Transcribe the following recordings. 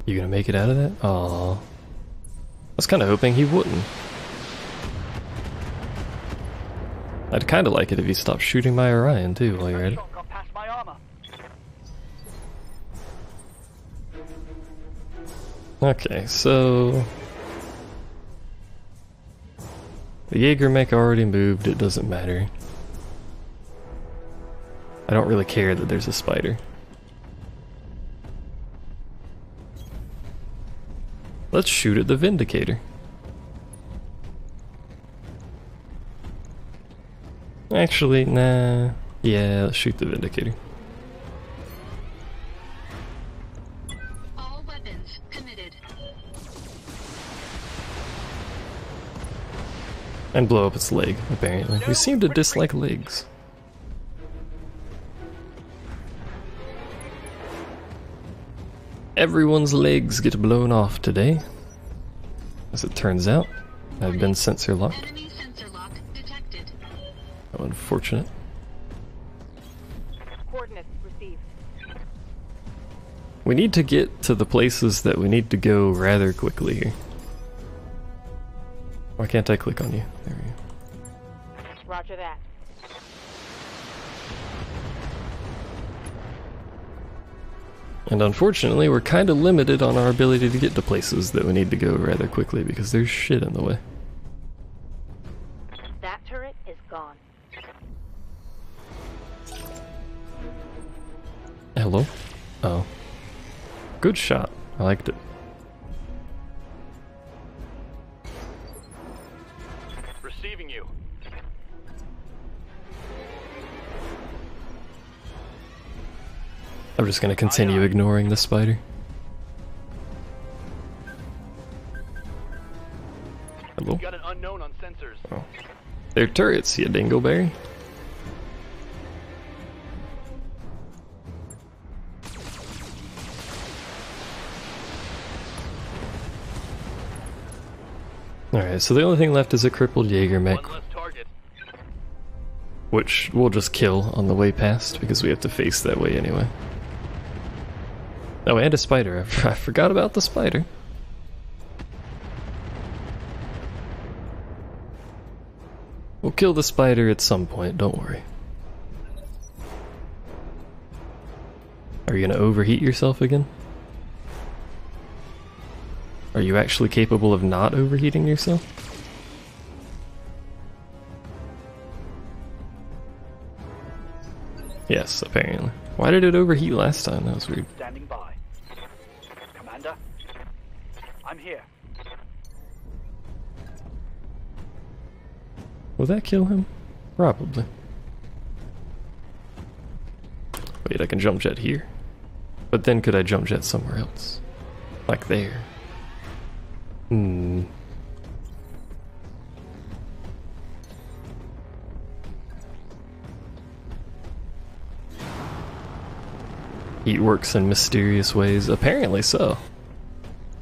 You gonna make it out of that? Aw. I was kinda hoping he wouldn't. I'd kinda like it if he stopped shooting my Orion too while you're at it. Okay, so... the Jaeger mech already moved, it doesn't matter. I don't really care that there's a spider. Let's shoot at the Vindicator. Actually, nah. Yeah, let's shoot the Vindicator. All weapons committed. And blow up its leg, apparently. We seem to dislike legs. Everyone's legs get blown off today. As it turns out, I've been sensor locked. Enemy sensor lock detected. How unfortunate. Coordinates received. We need to get to the places that we need to go rather quickly here. Why can't I click on you? There we go. Roger that. And unfortunately, we're kind of limited on our ability to get to places that we need to go rather quickly because there's shit in the way. That turret is gone. Hello? Oh. Good shot. I liked it. Receiving you. I'm just gonna continue ignoring the spider. Hello? Got an unknown on sensors. Oh. They're turrets, you dingleberry. Alright, so the only thing left is a crippled Jaeger mech, One less target. which we'll just kill on the way past because we have to face that way anyway. Oh, and a spider. I forgot about the spider. We'll kill the spider at some point, don't worry. Are you gonna overheat yourself again? Are you actually capable of not overheating yourself? Yes, apparently. Why did it overheat last time? That was weird. Standing by. Commander, I'm here. Will that kill him? Probably. Wait, I can jump jet here. But then could I jump jet somewhere else? Like there. Hmm. Heat works in mysterious ways. Apparently so.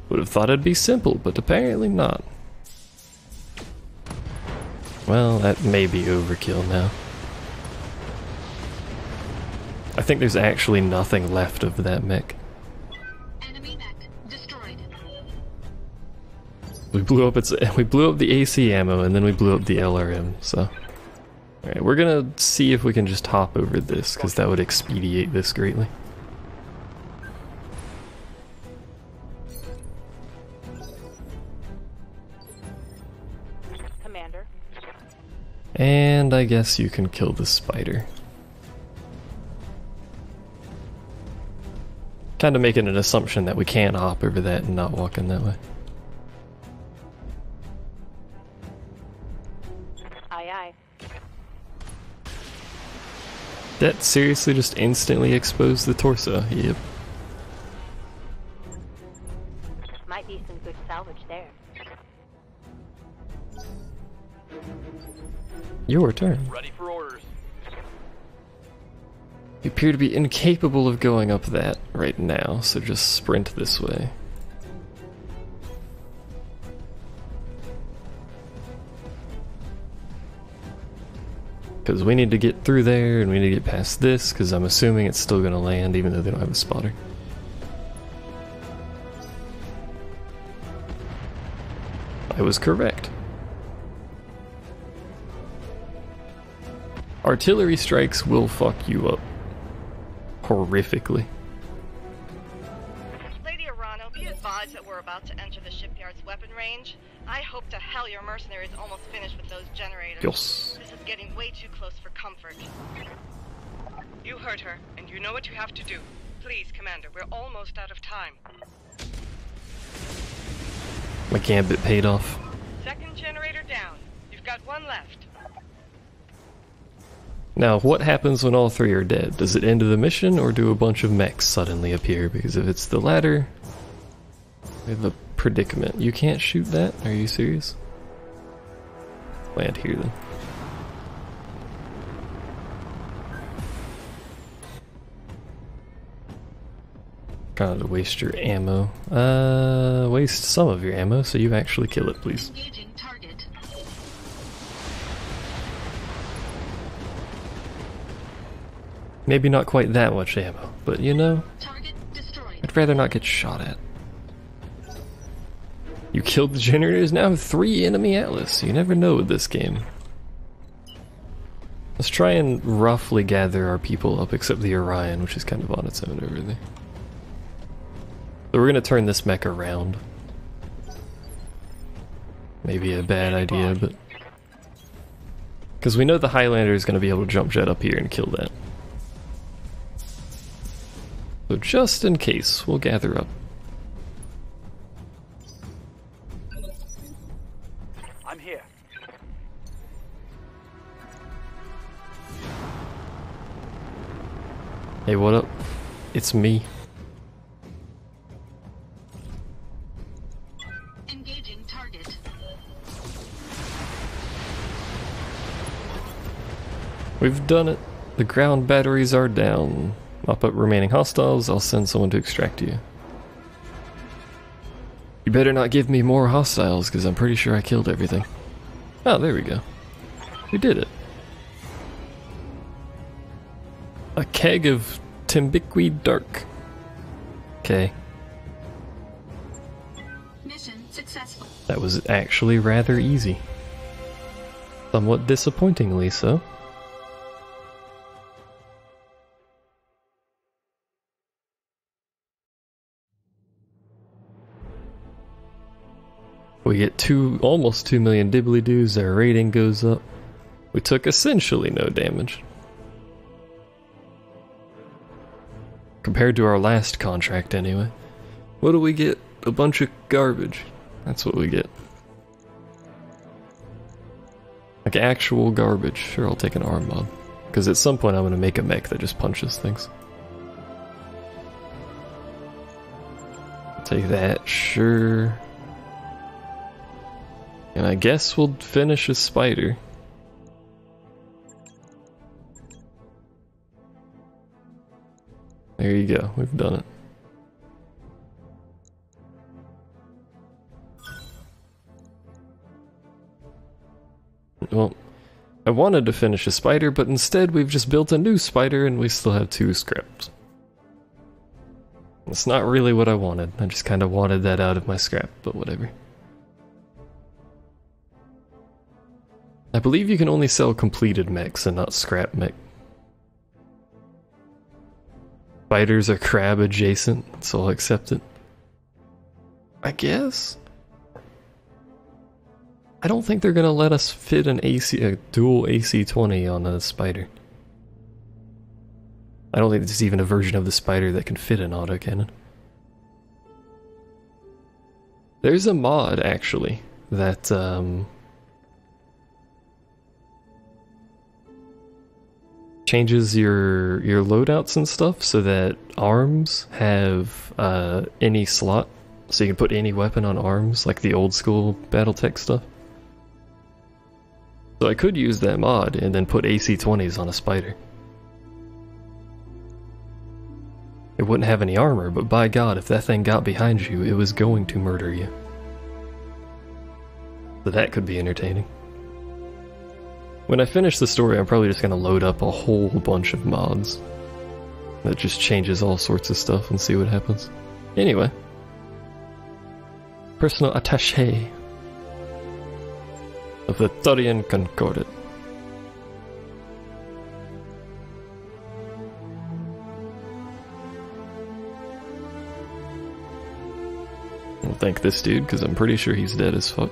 Would have thought it'd be simple, but apparently not. Well, that may be overkill now. I think there's actually nothing left of that mech. Enemy mech destroyed. We blew up the AC ammo and then we blew up the LRM, so. Alright, we're gonna see if we can just hop over this, because that would expedite this greatly. Commander. And I guess you can kill the spider. Kinda making an assumption that we can't hop over that and not walk in that way. Aye aye. That seriously just instantly exposed the torso. Yep. Might be some good salvage there. Your turn. Ready for orders. You appear to be incapable of going up that right now, so just sprint this way. Because we need to get through there, and we need to get past this, because I'm assuming it's still going to land even though they don't have a spotter. I was correct. Artillery strikes will fuck you up. Horrifically. Lady Arano, be advised that we're about to enter the shipyard's weapon range. I hope to hell your mercenaries almost finished with those generators. Yes. This is getting way too close for comfort. You heard her, and you know what you have to do. Please, Commander, we're almost out of time. My gambit paid off. Second generator down. You've got one left. Now, what happens when all three are dead? Does it end the mission, or do a bunch of mechs suddenly appear? Because if it's the latter, we have a predicament. You can't shoot that? Are you serious? Land here, then. Trying to waste your ammo. Waste some of your ammo so you actually kill it, please. Engaging target. Maybe not quite that much ammo, but you know, Target destroyed. I'd rather not get shot at. You killed the generators, now have 3 enemy Atlas. You never know with this game. Let's try and roughly gather our people up, except the Orion, which is kind of on its own over there. So we're gonna turn this mech around. Maybe a bad idea, but... because we know the Highlander is gonna be able to jump jet up here and kill that. So just in case, we'll gather up. I'm here. Hey, what up? It's me. Engaging target. We've done it. The ground batteries are down. Mop up remaining hostiles, I'll send someone to extract you. You better not give me more hostiles, because I'm pretty sure I killed everything. Oh, there we go. We did it. A keg of Timbiqui Dark. Okay. Mission successful. That was actually rather easy. Somewhat disappointingly so. We get almost 2 million dibbly-doos, our rating goes up. We took essentially no damage. Compared to our last contract anyway. What do we get? A bunch of garbage. That's what we get. Like actual garbage. Sure, I'll take an arm mod. Because at some point I'm gonna make a mech that just punches things. Take that, sure. And I guess we'll finish a spider. There you go, we've done it. Well, I wanted to finish a spider, but instead we've just built a new spider and we still have 2 scraps. It's not really what I wanted, I just kind of wanted that out of my scrap, but whatever. I believe you can only sell completed mechs and not scrap mech. Spiders are crab adjacent, so I'll accept it. I guess? I don't think they're gonna let us fit a dual AC-20 on a spider. I don't think there's even a version of the spider that can fit an autocannon. There's a mod, actually, that, changes your loadouts and stuff so that arms have any slot, so you can put any weapon on arms, like the old school BattleTech stuff. So I could use that mod and then put AC-20s on a spider. It wouldn't have any armor, but by God, if that thing got behind you, it was going to murder you. So that could be entertaining. When I finish the story, I'm probably just gonna load up a whole bunch of mods that just changes all sorts of stuff and see what happens. Anyway. Personal attaché. of the Turian Concordat. I'll thank this dude, because I'm pretty sure he's dead as fuck.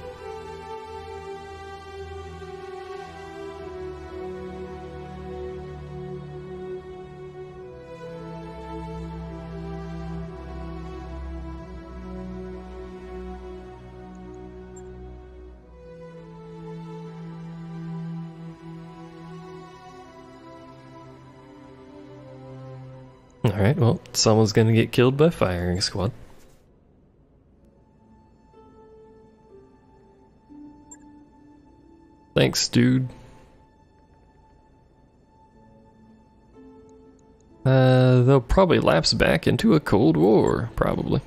Alright, well, someone's gonna get killed by firing squad. Thanks, dude. They'll probably lapse back into a Cold War, probably.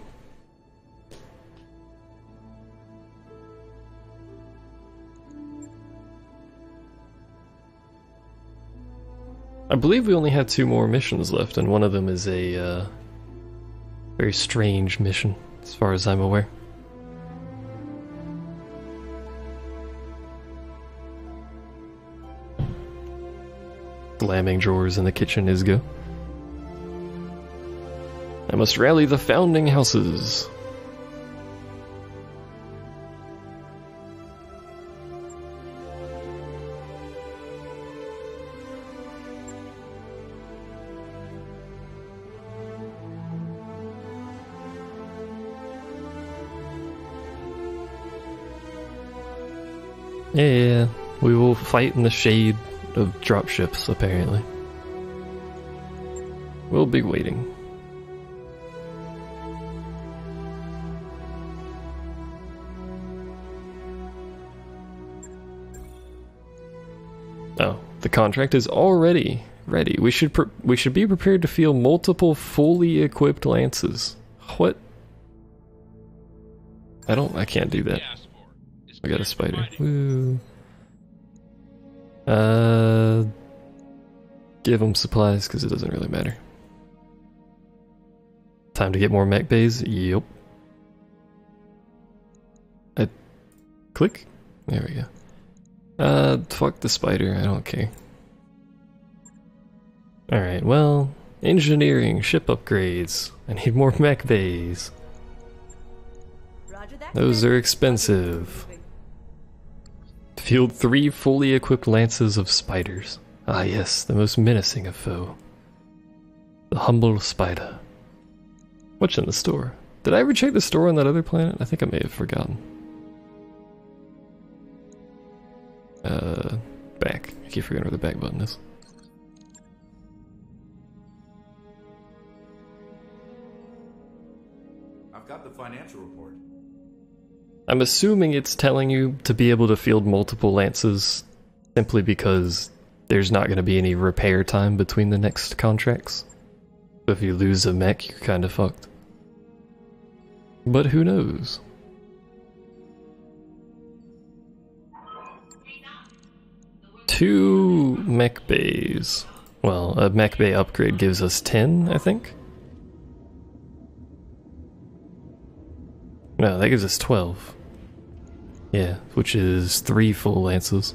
I believe we only have 2 more missions left, and one of them is a very strange mission, as far as I'm aware. Slamming drawers in the kitchen is go. I must rally the founding houses. Yeah, we will fight in the shade of dropships, apparently. We'll be waiting. Oh, the contract is already ready. We should be prepared to field multiple fully equipped lances. What? I can't do that. I got a spider. Woo. Give them supplies, because it doesn't really matter. Time to get more mech bays? Yup. Click? There we go. Fuck the spider, I don't care. Alright, well, engineering, ship upgrades. I need more mech bays. Those are expensive. Field 3 fully equipped lances of spiders. Ah yes, the most menacing of foe. The humble spider. What's in the store? Did I ever check the store on that other planet? I think I may have forgotten. Back. I keep forgetting where the back button is. I've got the financial report. I'm assuming it's telling you to be able to field multiple lances simply because there's not going to be any repair time between the next contracts. So if you lose a mech, you're kind of fucked. But who knows? Two mech bays. Well, a mech bay upgrade gives us 10, I think? No, that gives us 12. Yeah, which is 3 full lances.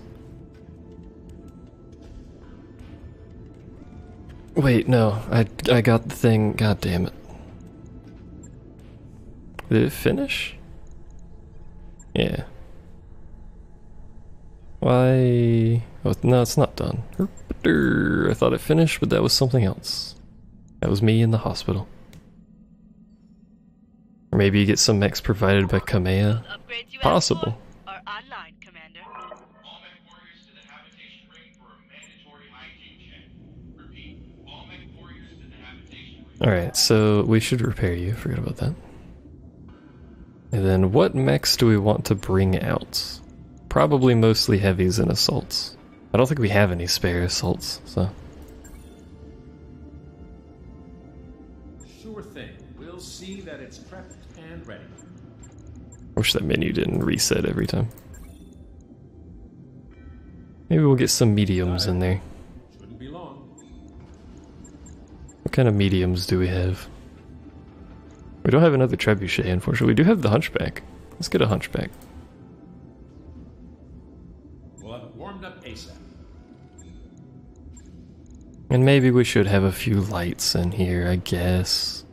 Wait, no, I got the thing, god damn it. Did it finish? Yeah. Why? Oh, no, it's not done. I thought it finished, but that was something else. That was me in the hospital. Or maybe you get some mechs provided by Kamea. Possible. Are online, Commander. All mech warriors to the habitation ring for a mandatory hygiene check. Repeat, all mech warriors to the habitation ring. Alright, so we should repair you. Forgot about that. And then what mechs do we want to bring out? Probably mostly heavies and assaults. I don't think we have any spare assaults, so. Sure thing. We'll see that it's prepped and ready. Wish that menu didn't reset every time. Maybe we'll get some mediums in there. Shouldn't be long. What kind of mediums do we have? We don't have another trebuchet, unfortunately. We do have the hunchback. Let's get a hunchback. And maybe we should have a few lights in here, I guess.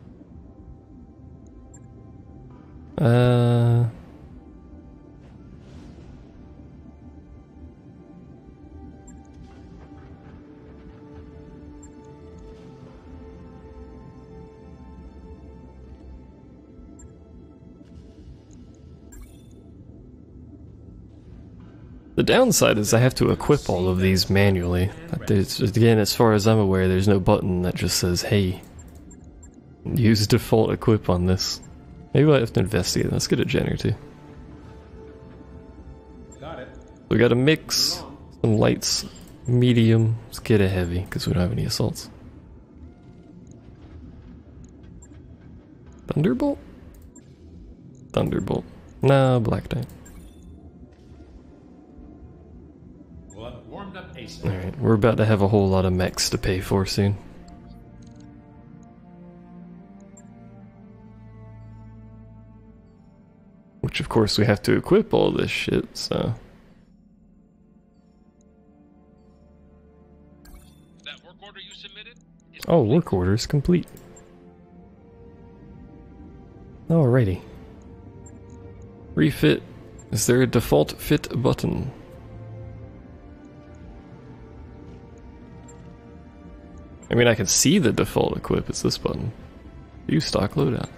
The downside is I have to equip all of these manually. Again, as far as I'm aware, there's no button that just says, hey, use default equip on this. Maybe we'll have to investigate. Let's get a gen or two. Got it. We got a mix, some lights, medium. Let's get a heavy, because we don't have any assaults. Thunderbolt? Thunderbolt. No, Black Knight. We'll have it warmed up ASAP. Alright, we're about to have a whole lot of mechs to pay for soon. Which of course we have to equip all this shit, so... That work order you submitted is Oh, work order is complete. Alrighty. Refit. Is there a default fit button? I mean, I can see the default equip. It's this button. View stock loadout.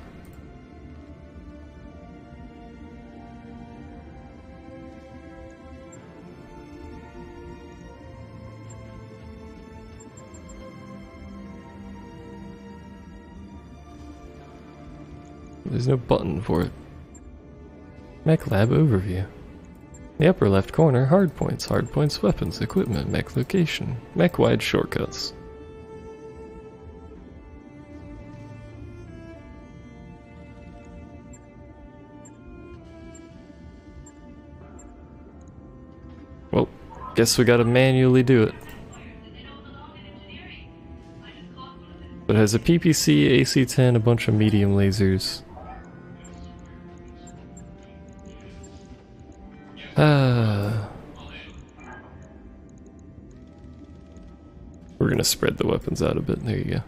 There's no button for it. Mech Lab Overview. The upper left corner, hardpoints, weapons, equipment, mech location, mech wide shortcuts. Well, guess we gotta manually do it. But it has a PPC, AC-10, a bunch of medium lasers. We're gonna spread the weapons out a bit. There you go.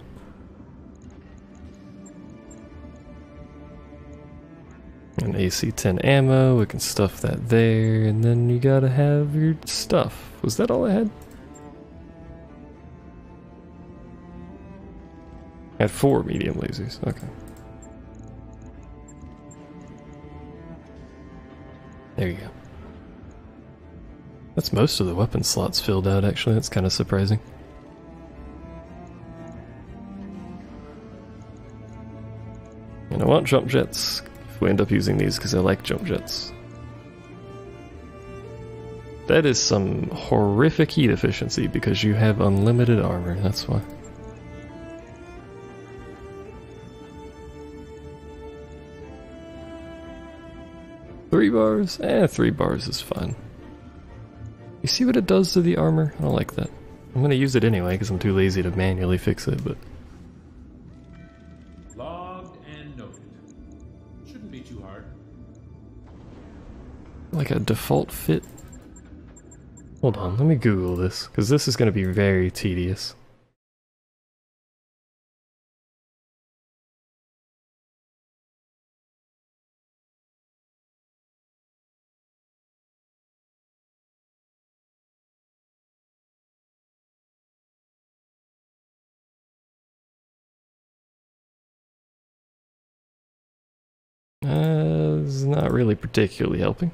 An AC-10 ammo, we can stuff that there, and then you gotta have your stuff. Was that all I had? I had 4 medium lasers, okay. There you go. That's most of the weapon slots filled out, actually. That's kind of surprising. And I want jump jets if we end up using these, because I like jump jets. That is some horrific heat efficiency, because you have unlimited armor, that's why. Three bars? 3 bars is fine. You see what it does to the armor? I don't like that. I'm gonna use it anyway because I'm too lazy to manually fix it, but... Logged and noted. Shouldn't be too hard. Like a default fit? Hold on, let me Google this, because this is gonna be very tedious. It's not really particularly helping.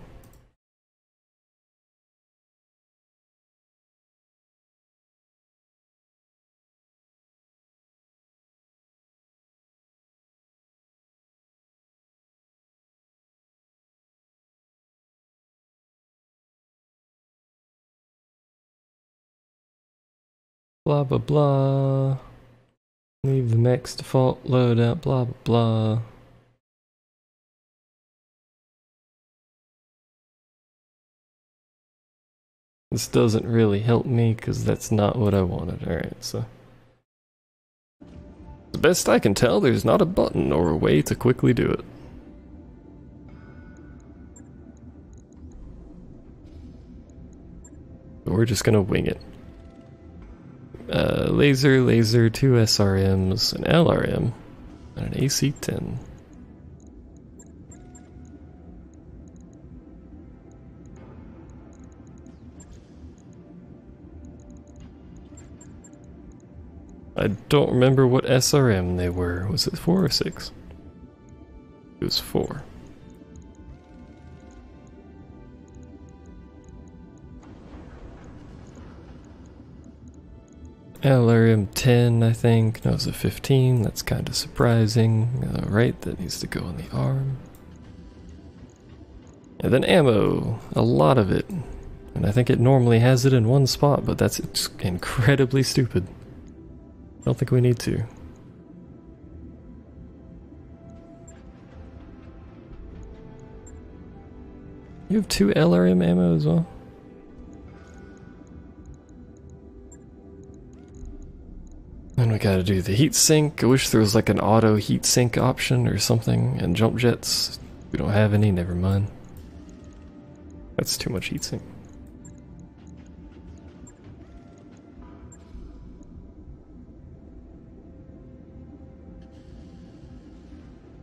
Blah blah blah. Leave the mech's default loadout, blah blah blah. This doesn't really help me because that's not what I wanted. Alright, so. The best I can tell, there's not a button or a way to quickly do it. We're just gonna wing it. laser, laser, 2 SRMs, an LRM, and an AC-10. I don't remember what SRM they were. Was it 4 or 6? It was 4. LRM 10, I think. No, it was a 15. That's kind of surprising. Right, that needs to go on the arm. And then ammo. A lot of it. And I think it normally has it in one spot, but that's incredibly stupid. I don't think we need to. You have 2 LRM ammo as well? Then we gotta do the heat sink. I wish there was like an auto heat sink option or something. And jump jets. We don't have any, never mind. That's too much heat sink.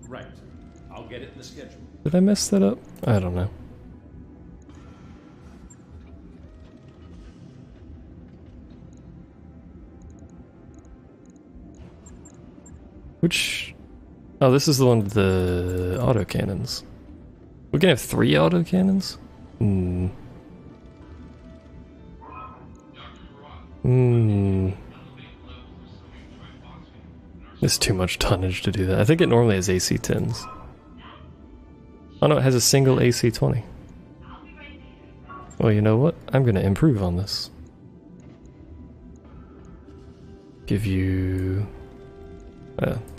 Right. I'll get it in the schedule. Did I mess that up? I don't know. Which... Oh, this is the one with the autocannons. We can have 3 autocannons? Hmm. Hmm. It's too much tonnage to do that. I think it normally has AC-10s. Oh no, it has a single AC-20. Well, you know what? I'm gonna improve on this. Give you...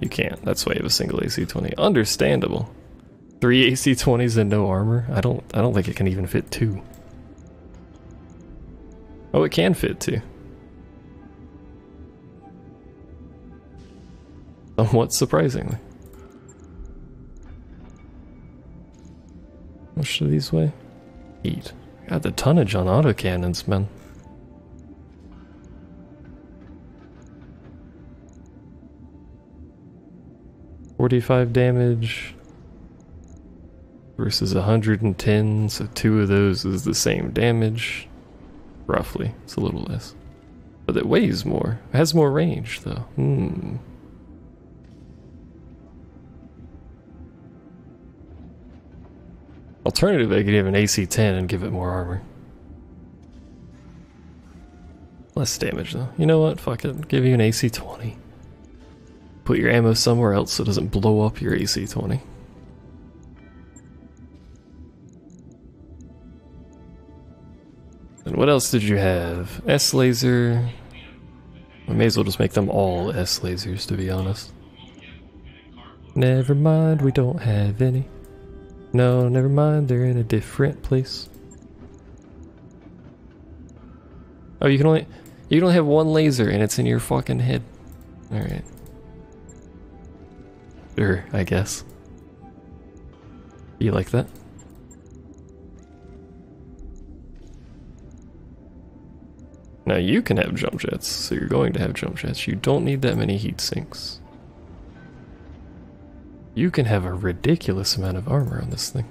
you can't. That's why you have a single AC-20. Understandable. 3 AC-20s and no armor? I don't think it can even fit 2. Oh, it can fit 2. Somewhat surprisingly. How much do these weigh? 8. God, the tonnage on autocannons, man. $45 damage versus 110, so 2 of those is the same damage. Roughly. It's a little less. But it weighs more. It has more range, though. Alternative, I could have an AC-10 and give it more armor. Less damage, though. You know what? Fuck it. Give you an AC-20. Put your ammo somewhere else so it doesn't blow up your AC-20. And what else did you have? S-laser. We may as well just make them all S-lasers, to be honest. Never mind, we don't have any. No, never mind, they're in a different place. Oh, you can only have 1 laser and it's in your fucking head. Alright. Sure, I guess. You like that? Now you can have jump jets, so you're going to have jump jets. You don't need that many heat sinks. You can have a ridiculous amount of armor on this thing.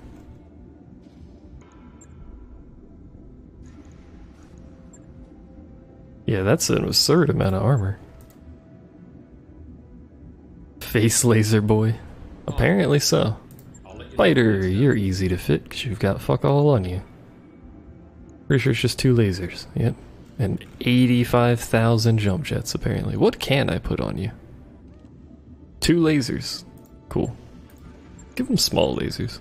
Yeah, that's an absurd amount of armor. Face laser boy. Apparently so. Fighter, you're easy to fit because you've got fuck all on you. Pretty sure it's just 2 lasers. Yep. And 85,000 jump jets apparently. What can I put on you? 2 lasers. Cool. Give them small lasers.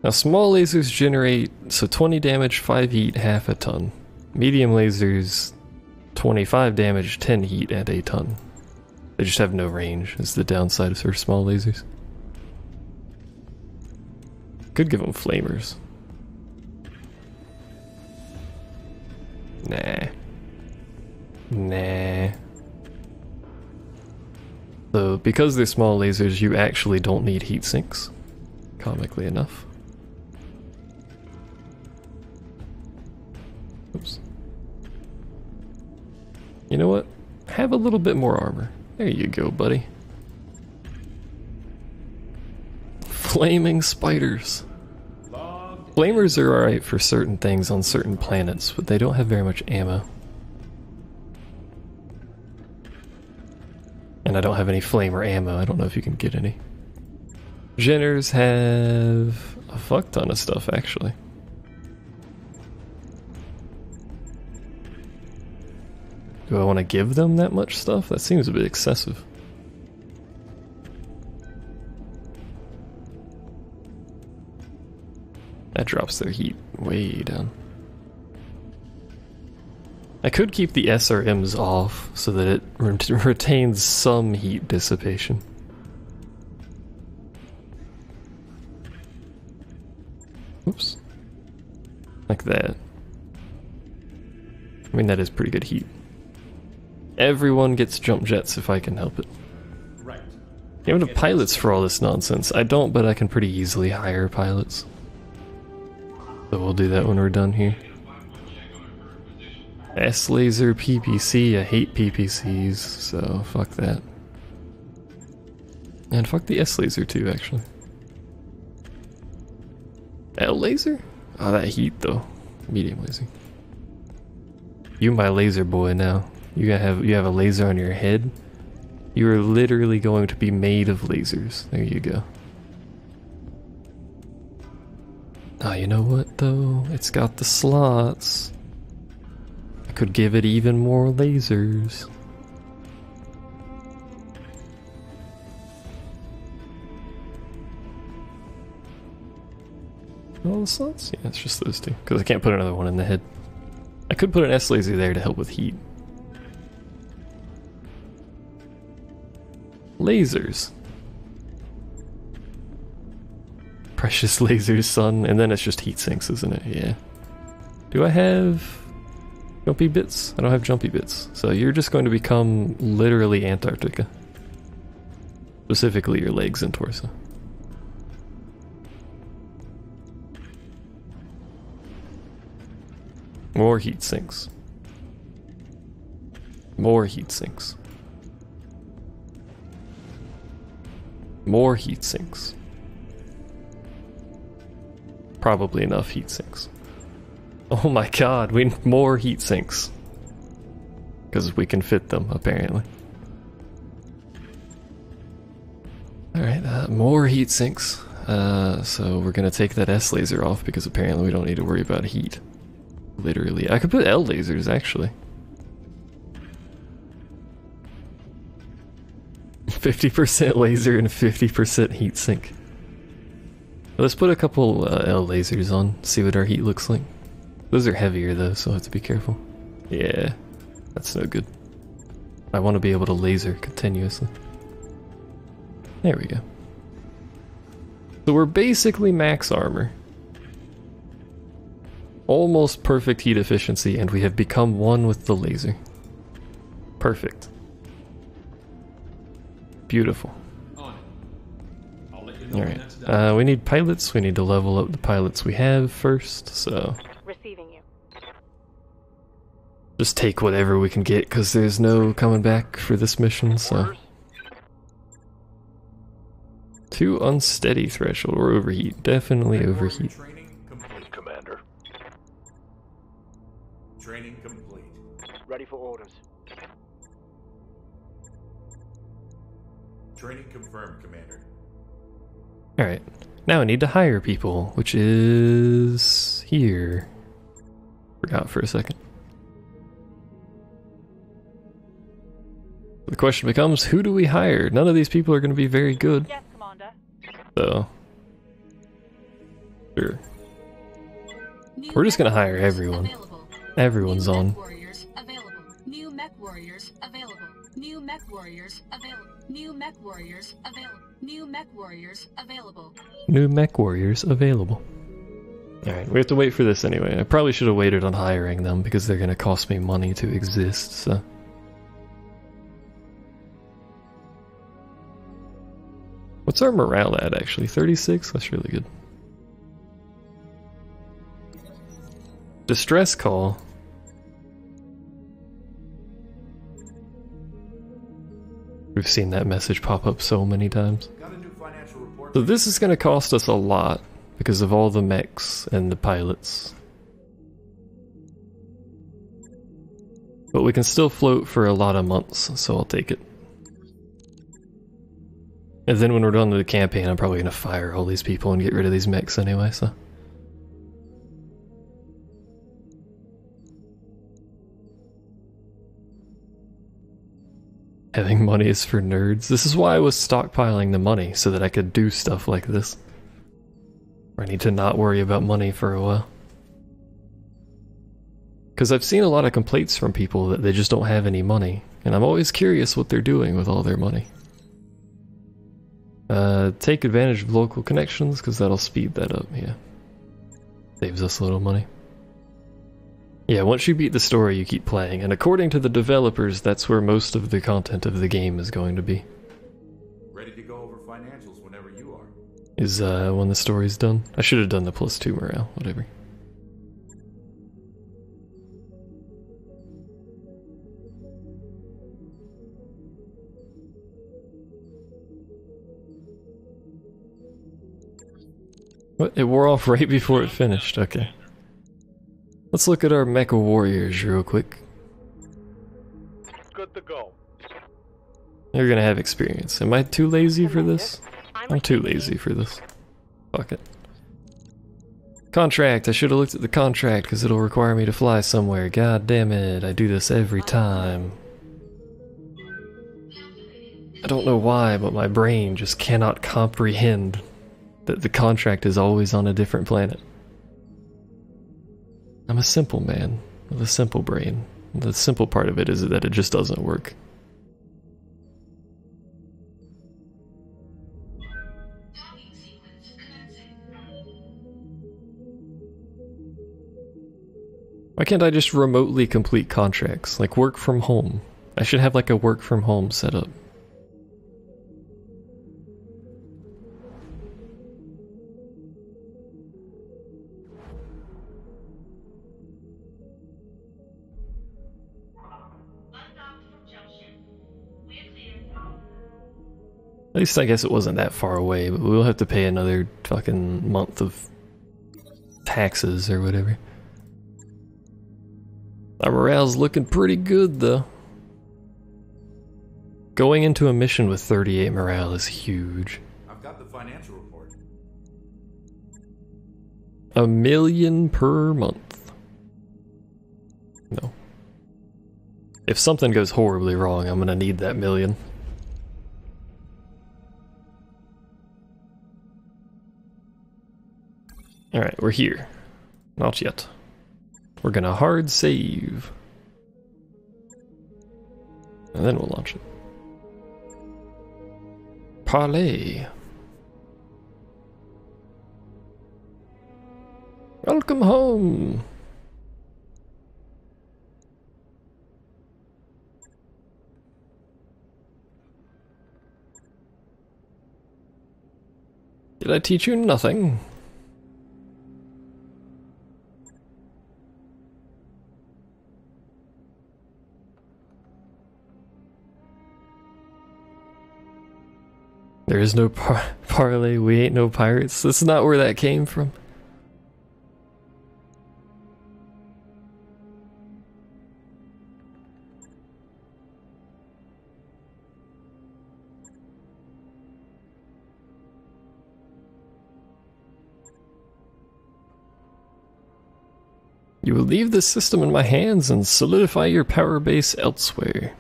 Now small lasers generate, so 20 damage, 5 heat, half a ton. Medium lasers, 25 damage, 10 heat, and a ton. They just have no range, is the downside for small lasers. Could give them flamers. Nah. Nah. So, because they're small lasers, you actually don't need heat sinks. Comically enough. You know what? Have a little bit more armor. There you go, buddy. Flaming spiders. Flamers are alright for certain things on certain planets, but they don't have very much ammo. And I don't have any flamer ammo. I don't know if you can get any. Jenners have a fuck ton of stuff, actually. Do I want to give them that much stuff? That seems a bit excessive. That drops their heat way down. I could keep the SRMs off so that it retains some heat dissipation. Oops. Like that. I mean, that is pretty good heat. Everyone gets jump jets if I can help it. Right. You have pilots for all this nonsense. I don't, but I can pretty easily hire pilots. So we'll do that when we're done here. S-Laser PPC, I hate PPCs, so fuck that. And fuck the S-Laser too, actually. L-Laser? Oh, that heat though. Medium laser. You my laser boy now. You have a laser on your head. You are literally going to be made of lasers. There you go. Oh, you know what though? It's got the slots. I could give it even more lasers. All the slots? Yeah, it's just those two. Because I can't put another one in the head. I could put an S-Laser there to help with heat. Lasers. Precious lasers, son. And then it's just heat sinks, isn't it? Yeah. Do I have jumpy bits? I don't have jumpy bits. So you're just going to become literally Antarctica. Specifically your legs and torso. More heat sinks. More heat sinks. More heat sinks. Probably enough heat sinks. Oh my god, we need more heat sinks. Because we can fit them, apparently. Alright, more heat sinks. So we're gonna take that S laser off because apparently we don't need to worry about heat. Literally. I could put L lasers, actually. 50% laser and 50% heat sink. Let's put a couple L lasers on, see what our heat looks like. Those are heavier though, so I have to be careful. Yeah, that's no good. I want to be able to laser continuously. There we go. So we're basically max armor. Almost perfect heat efficiency, and we have become one with the laser. Perfect. Beautiful. Alright, we need pilots. We need to level up the pilots we have first, so... Receiving you. Just take whatever we can get, because there's no coming back for this mission, so... Too unsteady threshold, or overheat. Definitely overheat. Commander. Training complete. Ready for orders. Training confirmed, Commander. Alright, now I need to hire people, which is... here. Forgot for a second. The question becomes, who do we hire? None of these people are going to be very good. Yes, Commander. So... sure. We're just gonna hire everyone. Everyone's on. New mech warriors available. New mech warriors available. New mech warriors available. New mech warriors available. New mech warriors available. Alright, we have to wait for this anyway. I probably should have waited on hiring them because they're gonna cost me money to exist, so... What's our morale at, actually? 36? That's really good. Distress call. We've seen that message pop up so many times. Got a new financial report. So this is going to cost us a lot because of all the mechs and the pilots. But we can still float for a lot of months, so I'll take it. And then when we're done with the campaign, I'm probably going to fire all these people and get rid of these mechs anyway, so... Having money is for nerds. This is why I was stockpiling the money, so that I could do stuff like this. I need to not worry about money for a while. Because I've seen a lot of complaints from people that they just don't have any money, and I'm always curious what they're doing with all their money. Take advantage of local connections, because that'll speed that up, yeah. Saves us a little money. Yeah, once you beat the story, you keep playing, and according to the developers, that's where most of the content of the game is going to be. Ready to go over financials whenever you are. Is, when the story's done. I should have done the +2 morale, whatever. What? It wore off right before it finished, okay. Let's look at our mecha warriors real quick. Good to go. You're gonna have experience. Am I too lazy for this? I'm too lazy for this. Fuck it. Contract. I should have looked at the contract because it'll require me to fly somewhere. God damn it. I do this every time. I don't know why, but my brain just cannot comprehend that the contract is always on a different planet. I'm a simple man with a simple brain. The simple part of it is that it just doesn't work. Why can't I just remotely complete contracts? Like work from home. I should have like a work from home setup. At least I guess it wasn't that far away, but we'll have to pay another fucking month of taxes or whatever. Our morale's looking pretty good though. Going into a mission with 38 morale is huge. I've got the financial report. $1 million per month. No. If something goes horribly wrong, I'm gonna need that million. Alright, we're here. Not yet. We're gonna hard save. And then we'll launch it. Parlay. Welcome home. Did I teach you nothing? There is no parlay, we ain't no pirates. That's not where that came from. You will leave this system in my hands and solidify your power base elsewhere.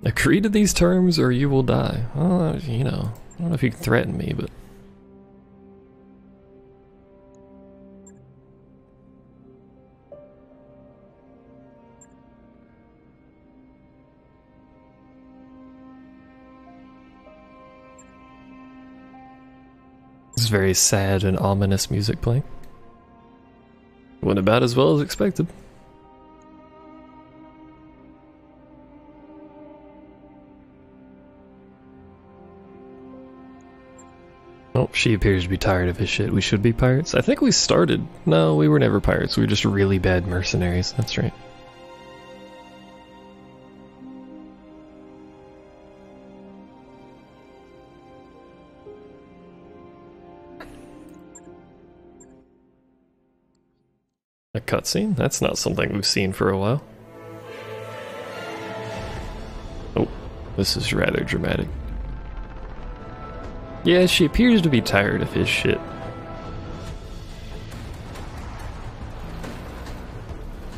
Agree to these terms or you will die. Well, you know, I don't know if you can threaten me, but... This is very sad and ominous music playing. Went about as well as expected. Oh, she appears to be tired of his shit. We should be pirates. I think we started... No, we were never pirates. We were just really bad mercenaries. That's right. cutscene. That's not something we've seen for a while. Oh, this is rather dramatic. Yeah, she appears to be tired of his shit.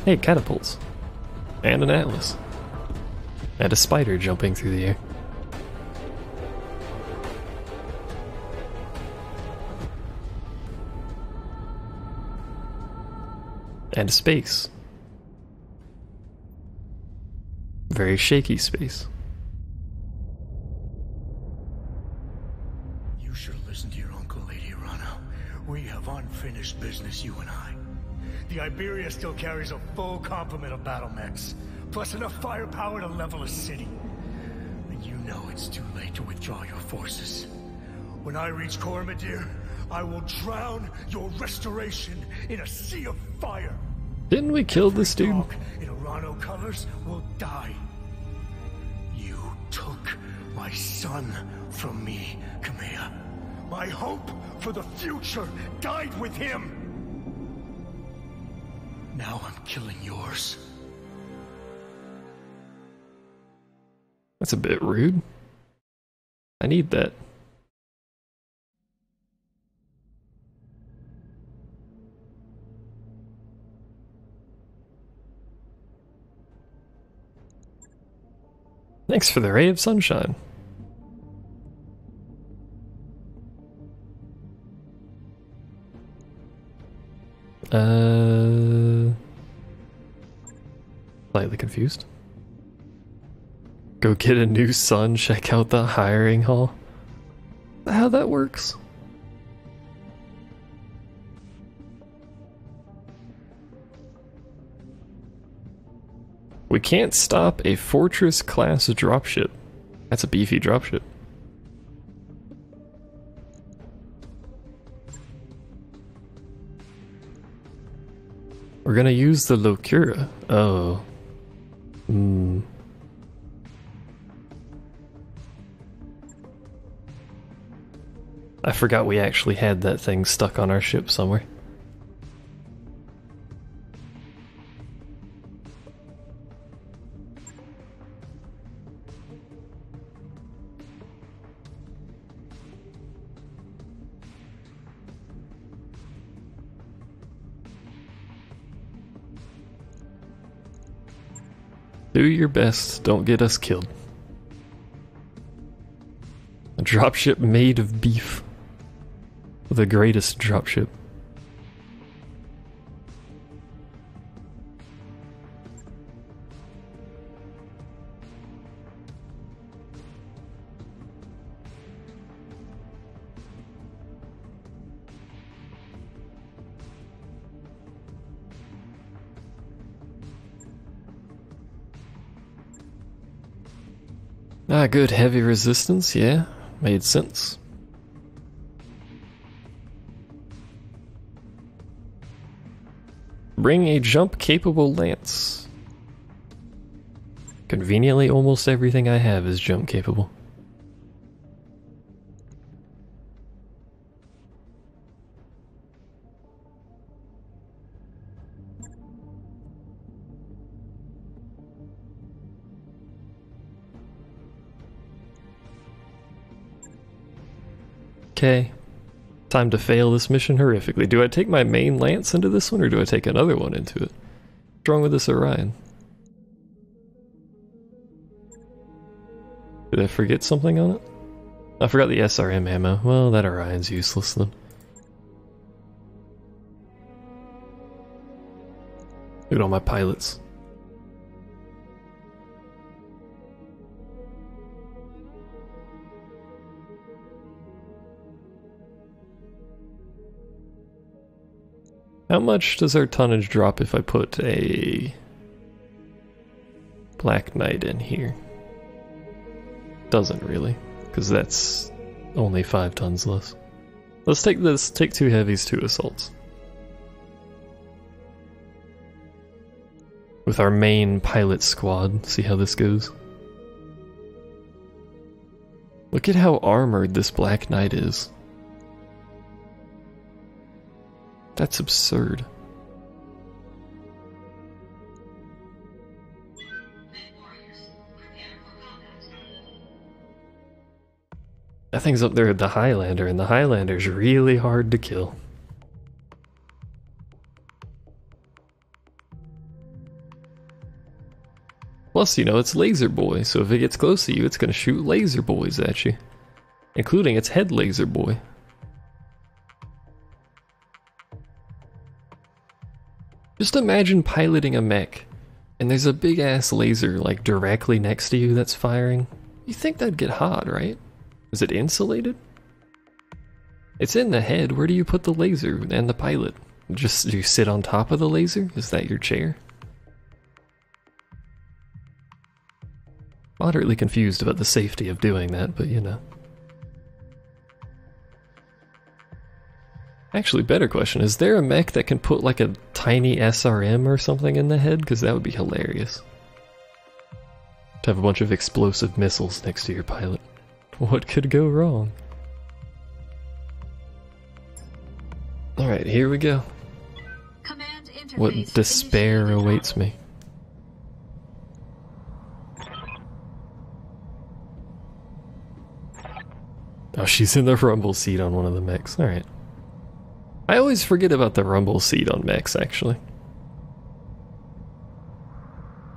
Hey, catapults. And an atlas. And a spider jumping through the air. And a space. Very shaky space. You should listen to your uncle, Lady Rana. We have unfinished business, you and I. The Iberia still carries a full complement of battle mechs, plus enough firepower to level a city. And you know it's too late to withdraw your forces. When I reach Cormadir, I will drown your restoration in a sea of fire. Didn't we kill this dude? Dog in Arano colors will die. You took my son from me, Kamea. My hope for the future died with him. Now I'm killing yours. That's a bit rude. I need that. Thanks for the ray of sunshine. Slightly confused. Go get a new son, check out the hiring hall. How that works? We can't stop a Fortress class dropship. That's a beefy dropship. We're gonna use the Locura. Oh. I forgot we actually had that thing stuck on our ship somewhere. Do your best, don't get us killed. A dropship made of beef. The greatest dropship. Ah, good heavy resistance, yeah, made sense. Bring a jump-capable lance. Conveniently, almost everything I have is jump-capable. Okay. Time to fail this mission horrifically. Do I take my main lance into this one, or do I take another one into it? What's wrong with this Orion? Did I forget something on it? I forgot the SRM ammo. Well, that Orion's useless then. Look at all my pilots. How much does our tonnage drop if I put a Black Knight in here? Doesn't really, because that's only 5 tons less. Let's take this, take 2 heavies, 2 assaults. With our main pilot squad, see how this goes. Look at how armored this Black Knight is. That's absurd. That thing's up there with the Highlander, and the Highlander's really hard to kill. Plus, you know, it's Laser Boy, so if it gets close to you, it's gonna shoot laser boys at you. Including its head laser boy. Just imagine piloting a mech, and there's a big ass laser like directly next to you that's firing. You think that'd get hot, right? Is it insulated? It's in the head. Where do you put the laser and the pilot? Just do you sit on top of the laser? Is that your chair? Moderately confused about the safety of doing that, but you know. Actually, better question, is there a mech that can put like a tiny SRM or something in the head? Because that would be hilarious. To have a bunch of explosive missiles next to your pilot. What could go wrong? Alright, here we go. Command interface What despair initiated. awaits me. Oh, she's in the rumble seat on one of the mechs. Alright. I always forget about the rumble seat on mechs, actually.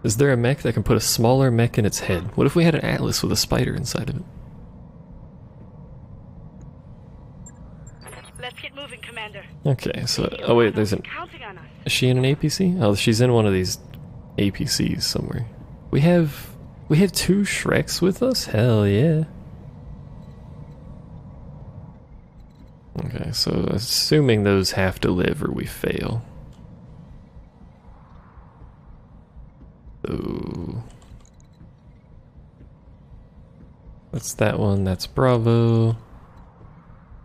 Is there a mech that can put a smaller mech in its head? What if we had an Atlas with a spider inside of it? Let's get moving, Commander. Okay, so... Oh wait, there's an... Counting on us. Is she in an APC? Oh, she's in one of these APCs somewhere. We have 2 Shreks with us? Hell yeah. Okay, so assuming those have to live or we fail. So... That's that one, that's Bravo.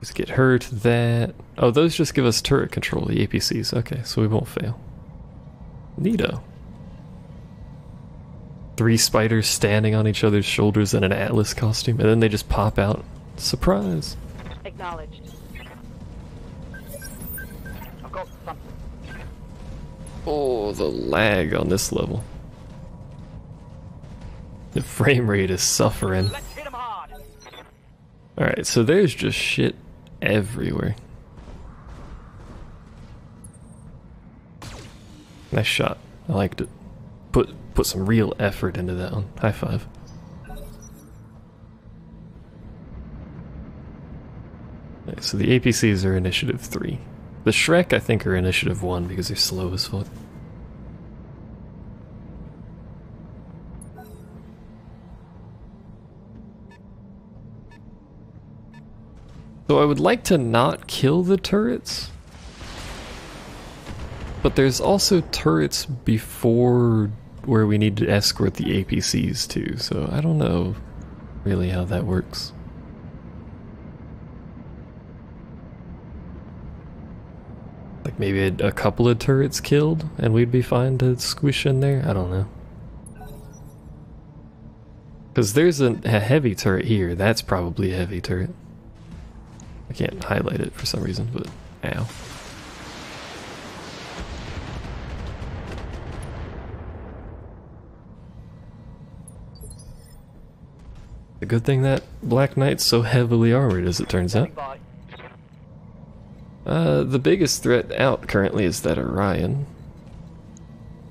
Let's get her to that. Oh, those just give us turret control, the APCs. Okay, so we won't fail. Neato. 3 spiders standing on each other's shoulders in an Atlas costume, and then they just pop out. Surprise! Acknowledged. I've got something. Oh, the lag on this level. The frame rate is suffering. Let's hit him hard. Alright, so there's just shit everywhere. Nice shot. I liked it. Put some real effort into that one. High five. Okay, so the APCs are initiative 3. The Shrek, I think, are initiative 1 because they're slow as fuck. So I would like to not kill the turrets, but there's also turrets before where we need to escort the APCs to, so I don't know really how that works. Like maybe a couple of turrets killed and we'd be fine to squish in there? I don't know. Because there's a heavy turret here, that's probably a heavy turret. I can't highlight it for some reason, but ow. The good thing that Black Knight's so heavily armored, as it turns out. The biggest threat out currently is that Orion.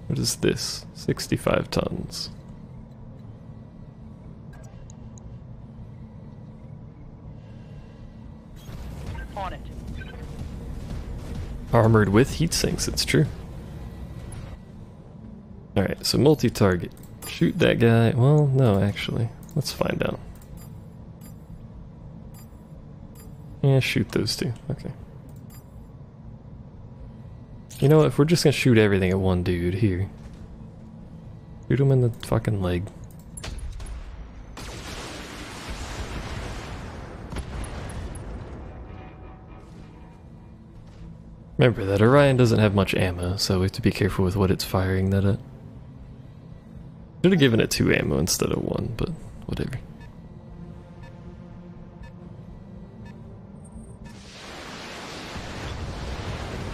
What is this? 65 tons. On it. Armored with heat sinks, it's true. Alright, so multi-target. Shoot that guy. Well, no, actually. Let's find out. Yeah, shoot those two. Okay. You know what, if we're just gonna shoot everything at one dude, here. Shoot him in the fucking leg. Remember that Orion doesn't have much ammo, so we have to be careful with what it's firing that at. Should have given it 2 ammo instead of 1, but whatever.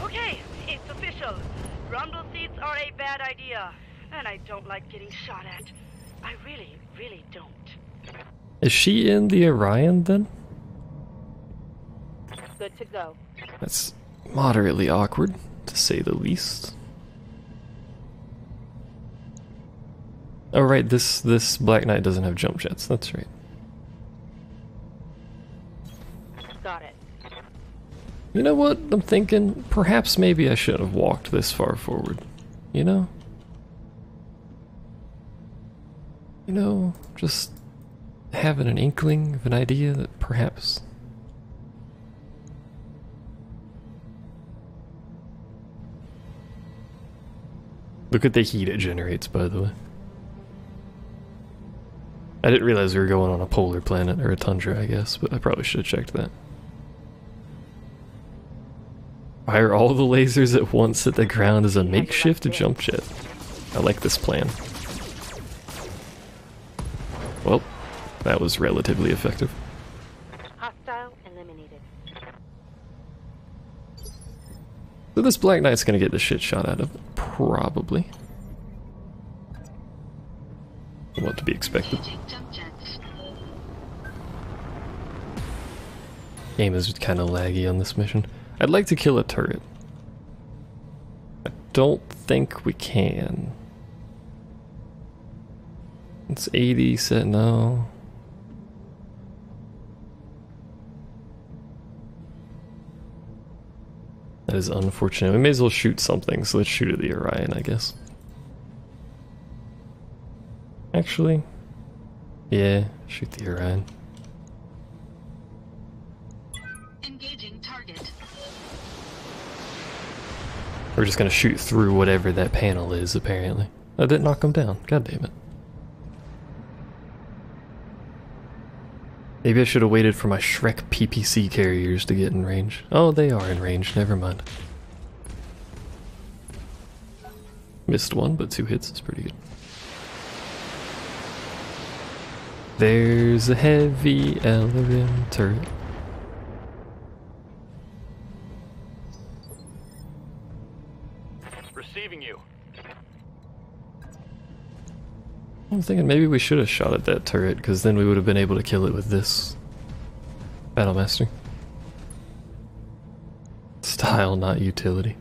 Okay, it's official. Rumble seats are a bad idea, and I don't like getting shot at. I really, really don't. Is she in the Orion then? Good to go. That's moderately awkward, to say the least. Oh right, this Black Knight doesn't have jump jets, that's right. Got it. You know what I'm thinking? Perhaps maybe I shouldn't have walked this far forward. You know? You know, just having an inkling of an idea that perhaps... Look at the heat it generates, by the way. I didn't realize we were going on a polar planet, or a tundra, I guess, but I probably should have checked that. Fire all the lasers at once at the ground as a makeshift jump jet. I like this plan. Well, that was relatively effective. Hostile eliminated. So this Black Knight's gonna get the shit shot out of it. Probably. What to be expected. Game is kind of laggy on this mission. I'd like to kill a turret. I don't think we can. It's 80 set, no. That is unfortunate. We may as well shoot something, so let's shoot at the Orion, I guess. Actually, yeah, shoot the Orion. Engaging target. We're just gonna shoot through whatever that panel is, apparently. I didn't knock him down. God damn it. Maybe I should have waited for my Shrek PPC carriers to get in range. Oh, they are in range. Never mind. Missed one, but 2 hits is pretty good. There's a heavy element turret. Receiving you. I'm thinking maybe we should have shot at that turret, because then we would have been able to kill it with this Battlemaster. Style, not utility.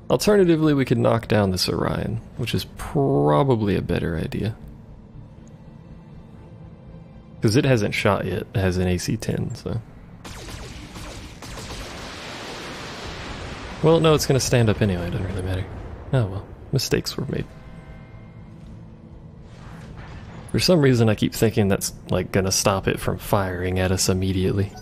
Alternatively, we could knock down this Orion, which is probably a better idea. Because it hasn't shot yet. It has an AC-10, so... Well, no, it's going to stand up anyway. It doesn't really matter. Oh well. Mistakes were made. For some reason, I keep thinking that's, like, going to stop it from firing at us immediately.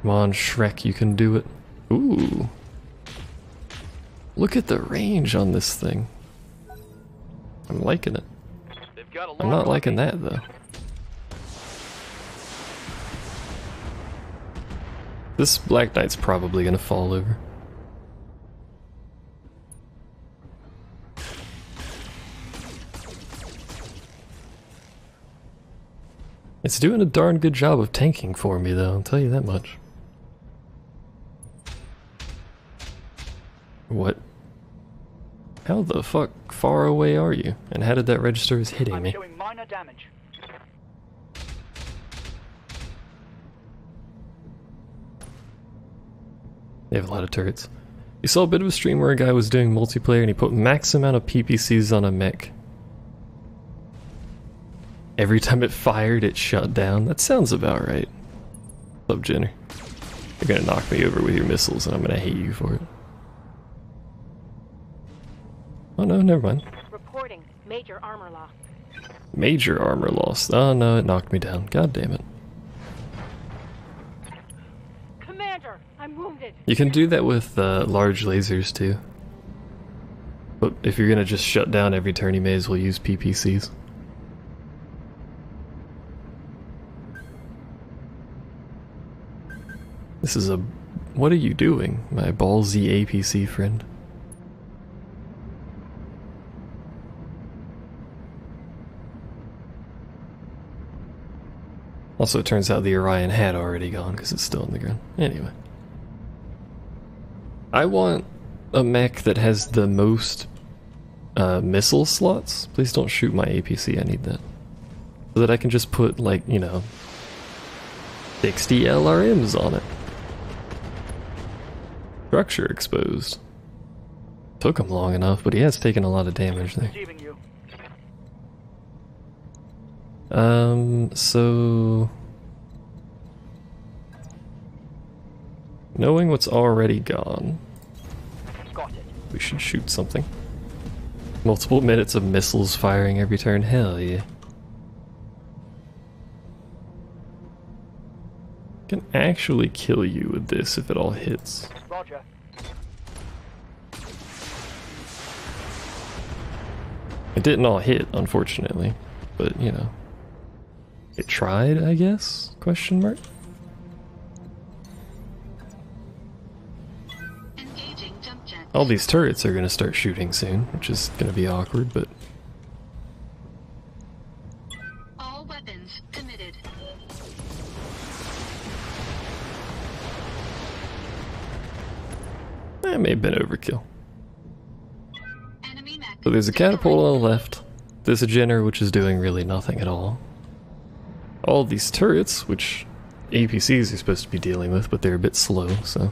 Come on, Shrek, you can do it. Ooh. Look at the range on this thing. I'm liking it. I'm not liking that, though. This Black Knight's probably gonna fall over. It's doing a darn good job of tanking for me, though, I'll tell you that much. What? How the fuck far away are you? And how did that register as hitting me? I'm showing minor damage. They have a lot of turrets. You saw a bit of a stream where a guy was doing multiplayer and he put max amount of PPCs on a mech. Every time it fired, it shut down. That sounds about right. What's up, Jenner? You're gonna knock me over with your missiles and I'm gonna hate you for it. Oh no, never mind. Reporting major armor loss. Major armor loss. Oh no, it knocked me down. God damn it. Commander, I'm wounded. You can do that with large lasers too. But if you're gonna just shut down every turn, you may as well use PPCs. This is a... What are you doing, my ballsy APC friend? Also, it turns out the Orion had already gone because it's still in the ground. Anyway. I want a mech that has the most missile slots. Please don't shoot my APC, I need that. So that I can just put, like, you know, 60 LRMs on it. Structure exposed. Took him long enough, but he has taken a lot of damage there. Receiving you. So... knowing what's already gone, Got it. we should shoot something. Multiple minutes of missiles firing every turn, hell yeah. Can actually kill you with this if it all hits. Roger. It didn't all hit, unfortunately, but you know, it tried, I guess? Question mark? Engaging jump jet. All these turrets are gonna start shooting soon, which is gonna be awkward, but All weapons committed. that may have been overkill. Enemy mech. So there's a catapult on the left, there's a Jenner which is doing really nothing at all. All these turrets, which APCs are supposed to be dealing with, but they're a bit slow, so...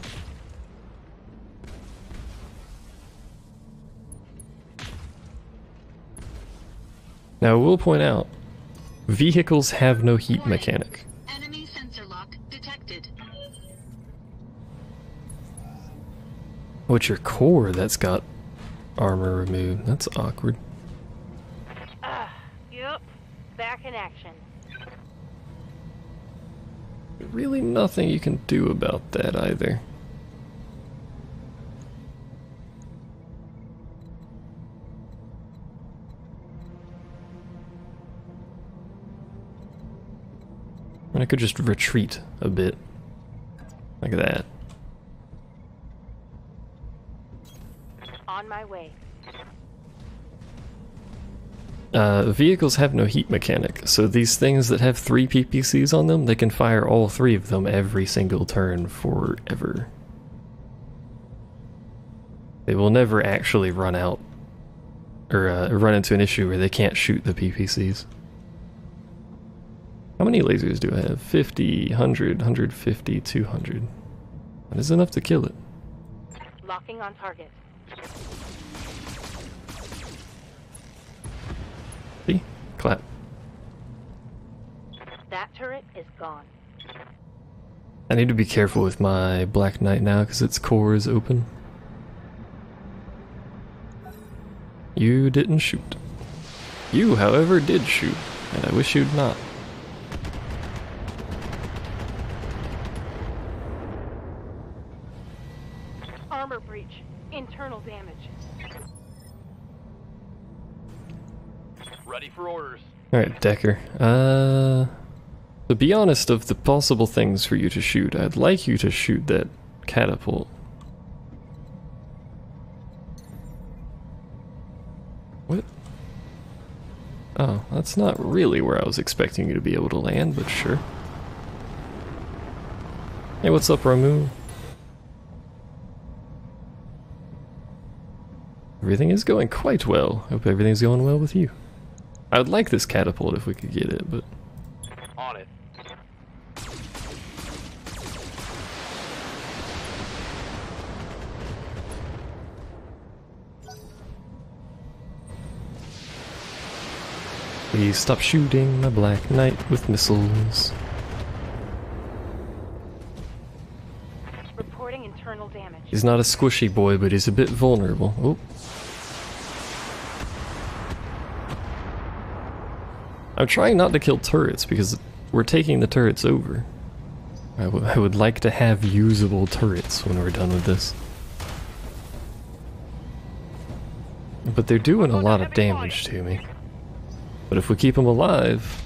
Now I will point out, vehicles have no heat mechanic. Enemy sensor lock detected. What's your core that's got armor removed? That's awkward. Yep. Back in action. Really nothing you can do about that either. And I could just retreat a bit. Like that. On my way. Vehicles have no heat mechanic, so these things that have 3 PPCs on them, they can fire all 3 of them every single turn forever. They will never actually run out, or run into an issue where they can't shoot the PPCs. How many lasers do I have? 50, 100, 150, 200. That is enough to kill it. Locking on target. See? Clap. That turret is gone. I need to be careful with my Black Knight now because its core is open. You didn't shoot. You, however, did shoot, and I wish you'd not. Armor breach. Internal damage. Ready for orders. Alright, Decker. To be honest, of the possible things for you to shoot, I'd like you to shoot that catapult. What? Oh, that's not really where I was expecting you to be able to land, but sure. Hey, what's up, Ramu? Everything is going quite well. Hope everything's going well with you. I would like this catapult if we could get it, but... On it. Please stop shooting my Black Knight with missiles. Reporting internal damage. He's not a squishy boy, but he's a bit vulnerable. Oh. I'm trying not to kill turrets because we're taking the turrets over. I would like to have usable turrets when we're done with this. But they're doing a lot of damage to me. But if we keep them alive...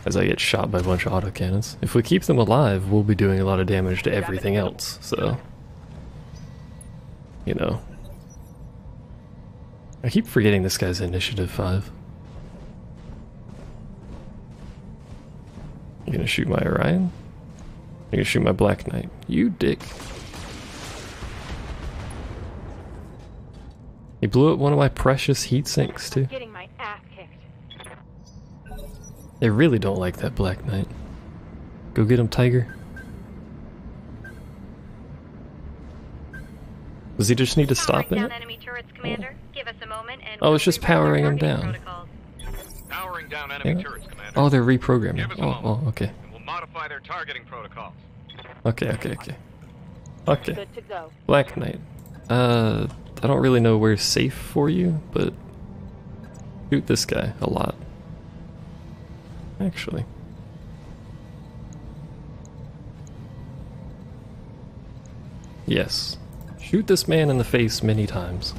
As I get shot by a bunch of autocannons. If we keep them alive, we'll be doing a lot of damage to everything else, so... You know. I keep forgetting this guy's initiative 5. You gonna shoot my Orion? You gonna shoot my Black Knight? You dick. He blew up one of my precious heat sinks too. Getting my ass kicked. They really don't like that Black Knight. Go get him, Tiger. Does he just need to stop it? Enemy turrets, Commander. Give us a moment and Oh, it's just powering him down. Powering down enemy Yeah. turrets, Commander. Oh, they're reprogramming. Give us a Oh, moment, okay. and we'll modify their targeting protocols. Okay, okay, okay. Okay. Good to go. Black Knight. I don't really know where's safe for you, but shoot this guy a lot. Actually. Yes. Shoot this man in the face many times.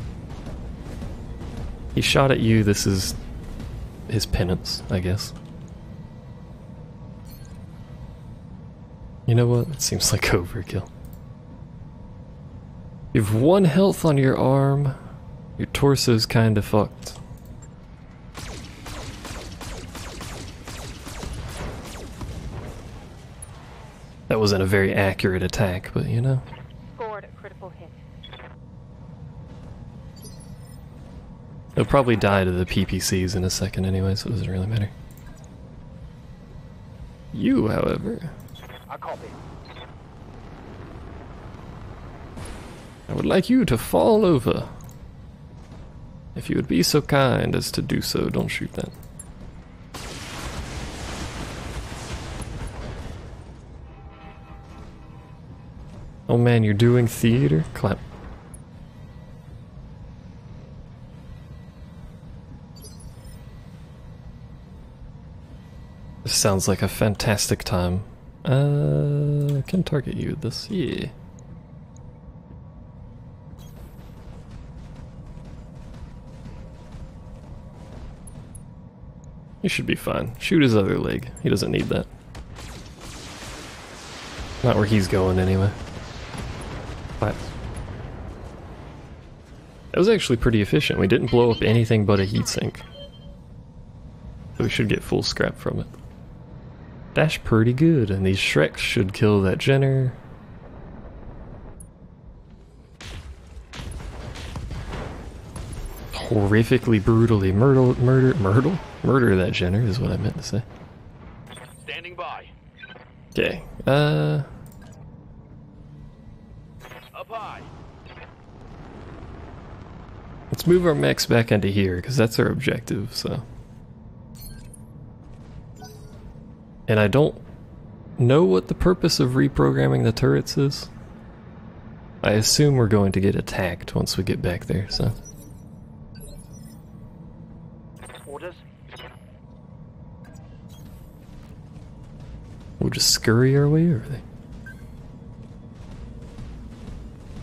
He shot at you, this is his penance, I guess. You know what? It seems like overkill. You have 1 health on your arm. Your torso's kinda fucked. That wasn't a very accurate attack, but you know. Scored a critical hit. He'll probably die to the PPCs in a second anyway, so it doesn't really matter. You, however, I copy. I would like you to fall over. If you would be so kind as to do so, don't shoot that. Oh man, you're doing theater? Clap. This sounds like a fantastic time. Can target you with this? Yeah. You should be fine. Shoot his other leg. He doesn't need that. Not where he's going anyway. But that was actually pretty efficient. We didn't blow up anything but a heatsink. So we should get full scrap from it. That's pretty good, and these Shreks should kill that Jenner. Horrifically, brutally murder that Jenner is what I meant to say. Standing by. Okay, Up high. let's move our mechs back into here, because that's our objective, so. And I don't know what the purpose of reprogramming the turrets is. I assume we're going to get attacked once we get back there, so. Orders. We'll just scurry our way over there.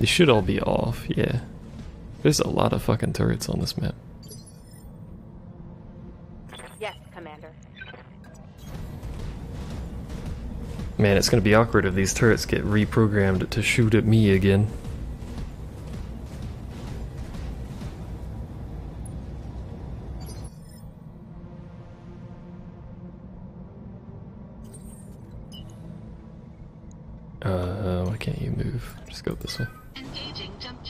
They should all be off, yeah. There's a lot of fucking turrets on this map. Yes, Commander. Man, it's gonna be awkward if these turrets get reprogrammed to shoot at me again. Why can't you move? Just go this way. Engaging jump